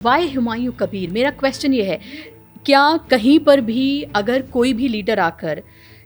Y Humayun Kabir? मेरा question ये है, क्या कहीं पर भी अगर कोई भी लीडर आकर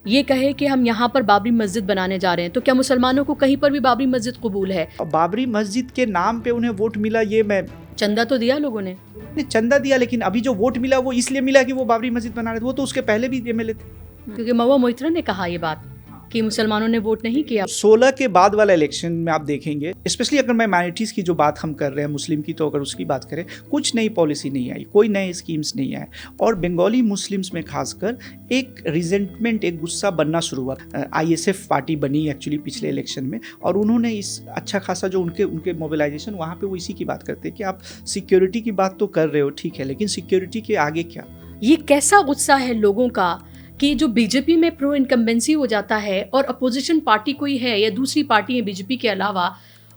ये कहे कि हम यहाँ पर बाबरी मस्जिद बनाने जा रहे हैं, तो क्या मुसलमानों को कहीं पर भी बाबरी मस्जिद कबूल है? और बाबरी मस्जिद के नाम पे उन्हें वोट मिला, ये मैं चंदा तो दिया लोगों ने। चंदा दिया, लेकिन अभी जो वोट मिला वो इसलिए मिला कि वो बाबरी मस्जिद बना रहे थे। वो तो उसके पहले भी एमएलए थे। क्योंकि महुआ मोइत्रा ने कहा ये बात कि मुसलमानों ने वोट नहीं किया। 16 के बाद वाला इलेक्शन में आप देखेंगे, स्पेशली अगर मैं माइनॉरिटीज़ की जो बात हम कर रहे हैं, मुस्लिम की, तो अगर उसकी बात करें, कुछ नई पॉलिसी नहीं आई, कोई नए स्कीम्स नहीं आए, और बंगाली मुस्लिम्स में खासकर एक रिजेंटमेंट, एक गुस्सा बनना शुरू हुआ। आईएसएफ पार्टी बनी एक्चुअली पिछले इलेक्शन में, और उन्होंने इस अच्छा खासा जो उनके मोबिलाइजेशन, वहाँ पे वो इसी की बात करते हैं कि आप सिक्योरिटी की बात तो कर रहे हो, ठीक है, लेकिन सिक्योरिटी के आगे क्या? ये कैसा गुस्सा है लोगों का कि जो बीजेपी में प्रो इनकम्बेंसी हो जाता है और अपोजिशन पार्टी कोई है या दूसरी पार्टी है बीजेपी के अलावा,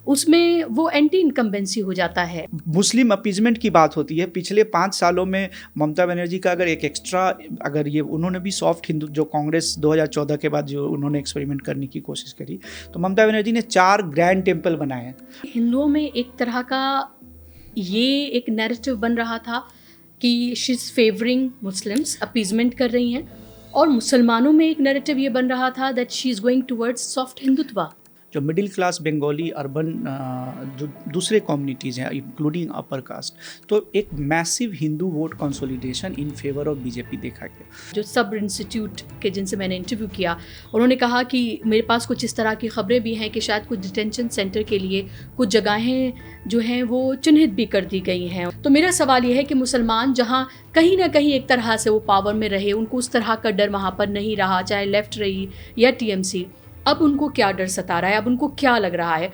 उसमें वो एंटी इनकम्बेंसी हो जाता है। मुस्लिम अपीजमेंट की बात होती है। पिछले 5 सालों में ममता बनर्जी का अगर एक एक्स्ट्रा, अगर ये उन्होंने भी सॉफ्ट हिंदू, जो कांग्रेस 2014 के बाद जो उन्होंने एक्सपेरिमेंट करने की कोशिश करी, तो ममता बनर्जी ने 4 ग्रैंड टेम्पल बनाए हैं। हिंदुओं में एक तरह का ये एक नैरेटिव बन रहा था कि she is favouring Muslims, appeasement कर रही हैं, और मुसलमानों में एक नैरेटिव ये बन रहा था that she is going towards soft Hindutva. जो मिडिल क्लास बंगाली अर्बन जो दूसरे कम्युनिटीज़ हैं इंक्लूडिंग अपर कास्ट, तो एक massive Hindu vote consolidation in favour of BJP देखा गया। जो सब इंस्टीट्यूट के जिनसे मैंने इंटरव्यू किया, उन्होंने कहा कि मेरे पास कुछ इस तरह की खबरें भी हैं कि शायद कुछ डिटेंशन सेंटर के लिए कुछ जगहें जो हैं वो चिन्हित भी कर दी गई हैं। तो मेरा सवाल ये है कि मुसलमान जहाँ कहीं ना कहीं एक तरह से वो पावर में रहे, उनको उस तरह का डर वहाँ पर नहीं रहा, चाहे लेफ्ट रही या टीएमसी, अब उनको क्या डर सता रहा है, अब उनको क्या लग रहा है?